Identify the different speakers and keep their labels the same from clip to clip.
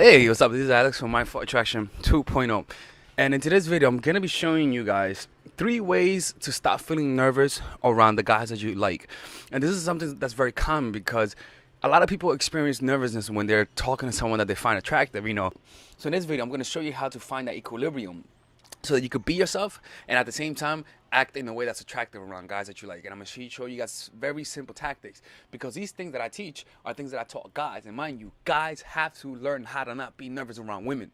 Speaker 1: Hey, what's up? This is Alex from Mindful Attraction 2.0. And in today's video, I'm going to be showing you guys 3 ways to stop feeling nervous around the guys that you like. And this is something that's very common because a lot of people experience nervousness when they're talking to someone that they find attractive. So in this video, I'm going to show you how to find that equilibrium so that you could be yourself and at the same time act in a way that's attractive around guys that you like. And I'm going to show you guys very simple tactics because these things that I teach are things that I taught guys. And mind you, guys have to learn how to not be nervous around women.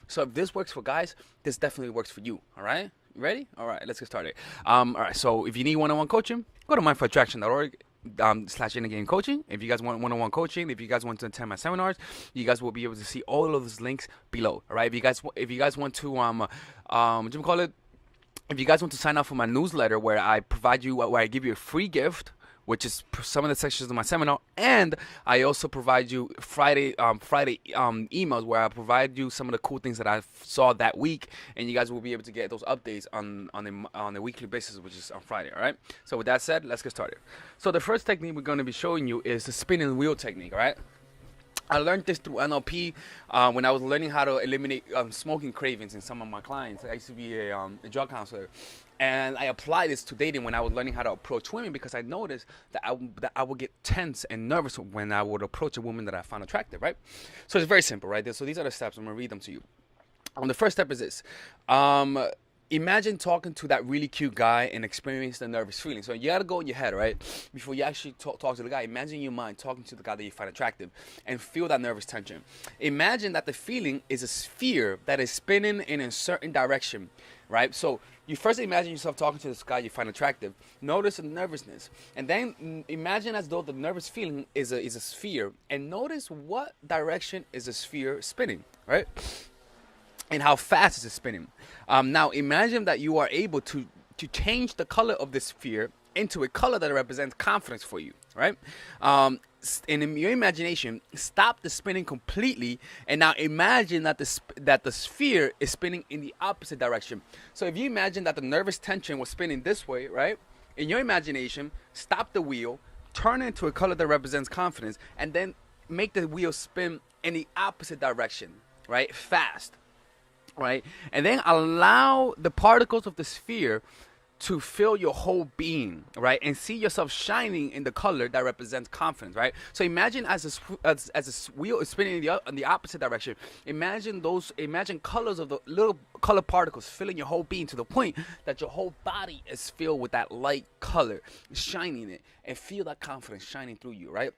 Speaker 1: So if this works for guys, this definitely works for you. All right? You ready? All right, let's get started. All right, so if you need one-on-one coaching, go to mindfulattraction.org / inner game coaching. If you guys want one-on-one coaching, if you guys want to attend my seminars, you guys will be able to see all of those links below. All right. If you guys want to what do you call it? If you guys want to sign up for my newsletter where I give you a free gift, which is some of the sections of my seminar, and I also provide you Friday emails where I provide you some of the cool things that I saw that week, and you guys will be able to get those updates on a weekly basis, which is on Friday. All right. So with that said, let's get started. So the first technique we're going to be showing you is the spinning wheel technique. All right. I learned this through NLP when I was learning how to eliminate smoking cravings in some of my clients. I used to be a drug counselor, and I applied this to dating when I was learning how to approach women because I noticed that I would get tense and nervous when I would approach a woman that I found attractive, right? So it's very simple, right? So these are the steps. I'm going to read them to you. The first step is this. Imagine talking to that really cute guy and experience the nervous feeling. So you got to go in your head, right? Before you actually talk to the guy, imagine in your mind talking to the guy that you find attractive and feel that nervous tension. Imagine that the feeling is a sphere that is spinning in a certain direction, right? So you first imagine yourself talking to this guy you find attractive. Notice the nervousness. And then imagine as though the nervous feeling is a sphere. And notice what direction is the sphere spinning, right? And how fast is it spinning. Now imagine that you are able to change the color of this sphere into a color that represents confidence for you, right? And in your imagination, stop the spinning completely, and now imagine that the sphere is spinning in the opposite direction. So if you imagine that the nervous tension was spinning this way, right? In your imagination, stop the wheel, turn it into a color that represents confidence, and then make the wheel spin in the opposite direction, right? Fast. Right, and then allow the particles of the sphere to fill your whole being, right, and see yourself shining in the color that represents confidence, right? So imagine as this wheel is spinning in the opposite direction. Imagine colors of the little color particles filling your whole being to the point that your whole body is filled with that light color, shining it, and feel that confidence shining through you, right?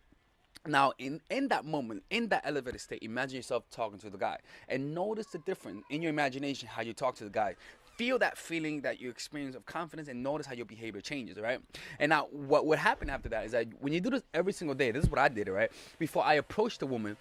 Speaker 1: Now, in that moment, in that elevated state, imagine yourself talking to the guy and notice the difference in your imagination, how you talk to the guy. Feel that feeling that you experience of confidence and notice how your behavior changes, right? And now what would happen after that is that when you do this every single day, this is what I did, right? Before I approached a woman,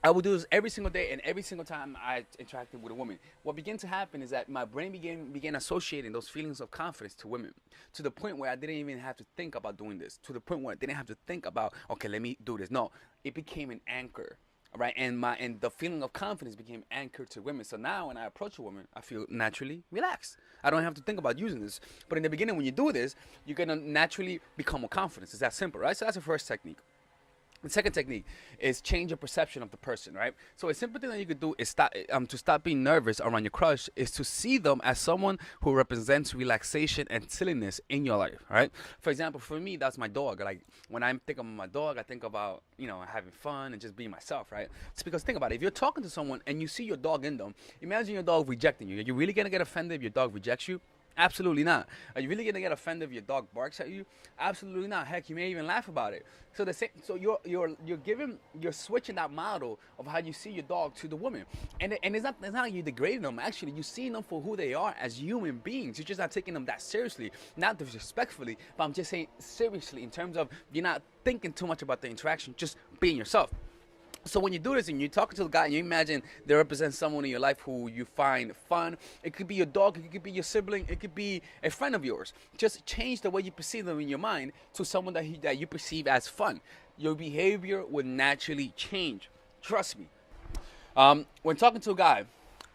Speaker 1: I would do this every single day, and every single time I interacted with a woman, what began to happen is that my brain began associating those feelings of confidence to women, to the point where I didn't even have to think about doing this, to the point where I didn't have to think about, okay, let me do this. No, it became an anchor, right? And the feeling of confidence became anchored to women. So now when I approach a woman, I feel naturally relaxed. I don't have to think about using this. But in the beginning, when you do this, you're gonna naturally become more confident. It's that simple, right? So that's the first technique. The second technique is change your perception of the person, right? So a simple thing that you could do is to stop being nervous around your crush is to see them as someone who represents relaxation and silliness in your life, right? For example, for me, that's my dog. Like when I think of my dog, I think about, having fun and just being myself, right? It's because think about it. If you're talking to someone and you see your dog in them, imagine your dog rejecting you. Are you really going to get offended if your dog rejects you? Absolutely not. Are you really gonna get offended if your dog barks at you? Absolutely not. Heck, you may even laugh about it. So you're switching that model of how you see your dog to the woman, and it's not like you're degrading them. Actually, you're seeing them for who they are as human beings. You're just not taking them that seriously, not disrespectfully, but I'm just saying seriously in terms of you're not thinking too much about the interaction, just being yourself. So when you do this and you're talking to the guy and you imagine they represent someone in your life who you find fun, it could be your dog, it could be your sibling, it could be a friend of yours. Just change the way you perceive them in your mind to someone that you perceive as fun. Your behavior will naturally change. Trust me. When talking to a guy,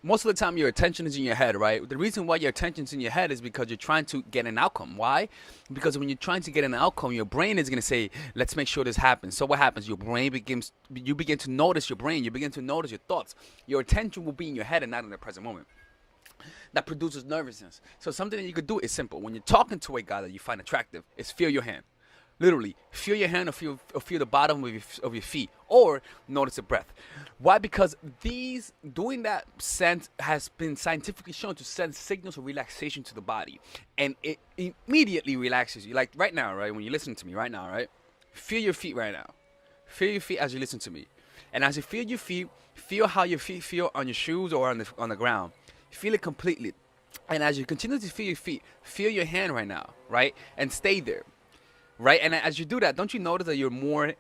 Speaker 1: most of the time your attention is in your head, right? The reason why your attention's in your head is because you're trying to get an outcome. Why? Because when you're trying to get an outcome, your brain is going to say, let's make sure this happens. So what happens? You begin to notice your brain, you begin to notice your thoughts. Your attention will be in your head and not in the present moment. That produces nervousness. So something that you could do is simple. When you're talking to a guy that you find attractive, is feel your hand. Literally, feel your hand, or feel the bottom of your feet, or notice the breath. Why? Because doing that has been scientifically shown to send signals of relaxation to the body, and it immediately relaxes you. Like right now, right? When you're listening to me right now, right? Feel your feet right now. Feel your feet as you listen to me, and as you feel your feet, feel how your feet feel on your shoes or on the ground. Feel it completely, and as you continue to feel your feet, feel your hand right now, right? And stay there. Right, and as you do that, don't you notice that you're more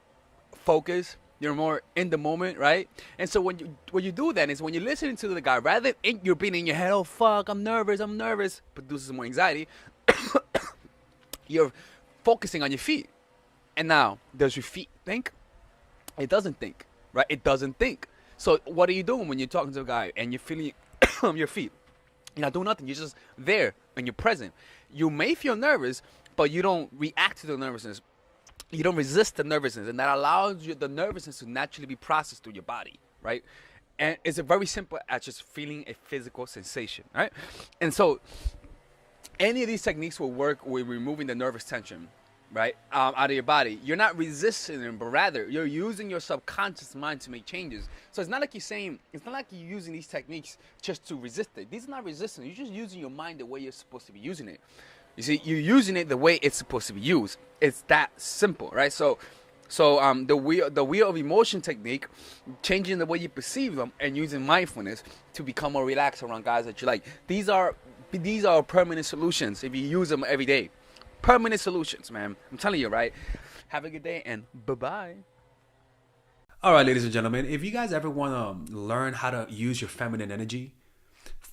Speaker 1: focused, you're more in the moment, right? And so when you do that is when you're listening to the guy, rather than you're being in your head, oh fuck, I'm nervous, produces more anxiety. You're focusing on your feet, and now does your feet think? It doesn't think, right? It doesn't think. So what are you doing when you're talking to a guy and you're feeling your feet? You're not doing nothing. You're just there and you're present. You may feel nervous, but you don't react to the nervousness. You don't resist the nervousness, and that allows the nervousness to naturally be processed through your body, right? And it's a very simple as just feeling a physical sensation, right? And so any of these techniques will work with removing the nervous tension, right, out of your body. You're not resisting them, but rather you're using your subconscious mind to make changes. So it's not like you're using these techniques just to resist it. These are not resistance. You're just using your mind the way you're supposed to be using it. You see, you're using it the way it's supposed to be used. It's that simple, right? So the wheel of emotion technique, changing the way you perceive them and using mindfulness to become more relaxed around guys that you like. These are permanent solutions if you use them every day. Permanent solutions, man. I'm telling you, right? Have a good day and bye-bye.
Speaker 2: All right, ladies and gentlemen, if you guys ever want to learn how to use your feminine energy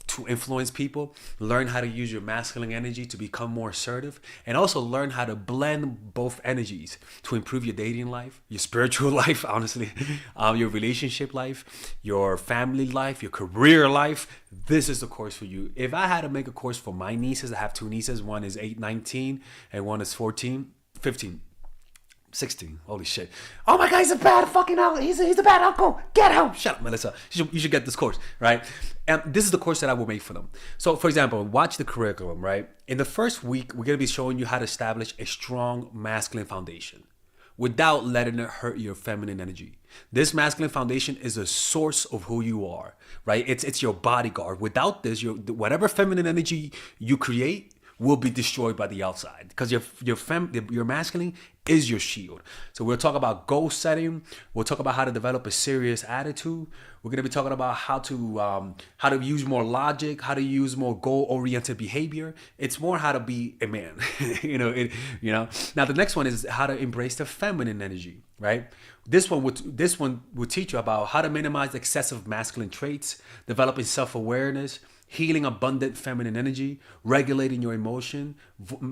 Speaker 2: to influence people, learn how to use your masculine energy to become more assertive, and also learn how to blend both energies to improve your dating life, your spiritual life, honestly, your relationship life, your family life, your career life, this is the course for you. If I had to make a course for my nieces, I have two nieces, one is 19 and one is 15. 16. Holy shit. Oh my God, he's a bad fucking uncle. He's a bad uncle. Get him. Shut up, Melissa. You should get this course, right? And this is the course that I will make for them. So, for example, watch the curriculum, right? In the first week, we're going to be showing you how to establish a strong masculine foundation without letting it hurt your feminine energy. This masculine foundation is a source of who you are, right? It's your bodyguard. Without this, whatever feminine energy you create will be destroyed by the outside, because your masculine is your shield. So we'll talk about goal setting. We'll talk about how to develop a serious attitude. We're going to be talking about how to use more logic, how to use more goal-oriented behavior. It's more how to be a man. Now the next one is how to embrace the feminine energy, right? This one would teach you about how to minimize excessive masculine traits, developing self-awareness, healing abundant feminine energy, regulating your emotion,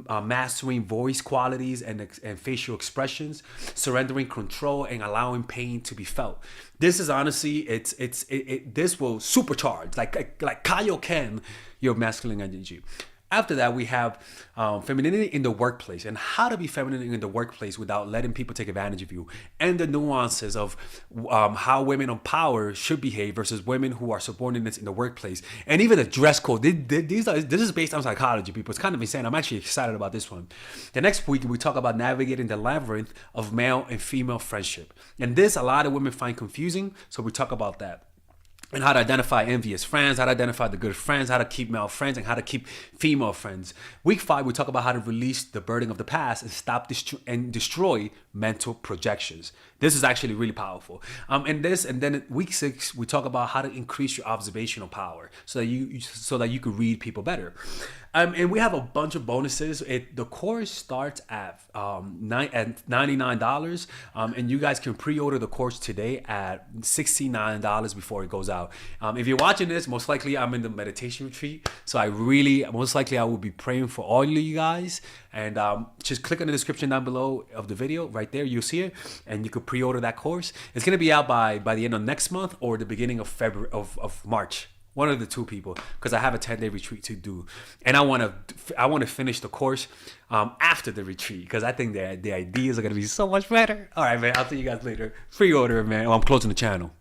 Speaker 2: mastering voice qualities and facial expressions, surrendering control, and allowing pain to be felt. This is honestly, this will supercharge, like Kaioken, your masculine energy. After that, we have femininity in the workplace and how to be feminine in the workplace without letting people take advantage of you, and the nuances of how women of power should behave versus women who are subordinates in the workplace, and even the dress code. This is based on psychology, people. It's kind of insane. I'm actually excited about this one. The next week, we talk about navigating the labyrinth of male and female friendship. And this, a lot of women find confusing, so we talk about that. And how to identify envious friends, how to identify the good friends, how to keep male friends, and how to keep female friends. Week 5, we talk about how to release the burden of the past and stop and destroy mental projections. This is actually really powerful. And then week 6, we talk about how to increase your observational power so that you can read people better. And we have a bunch of bonuses. The course starts at $99, and you guys can pre-order the course today at $69 before it goes out. If you're watching this, most likely I'm in the meditation retreat, so most likely I will be praying for all of you guys. And just click on the description down below of the video. Right there, you'll see it, and you could pre-order that course. It's gonna be out by the end of next month or the beginning of February of March. One of the two people, because I have a 10-day retreat to do, and I want to finish the course after the retreat, because I think the ideas are gonna be so much better. All right, man. I'll see you guys later. Pre-order, man. Oh, I'm closing the channel.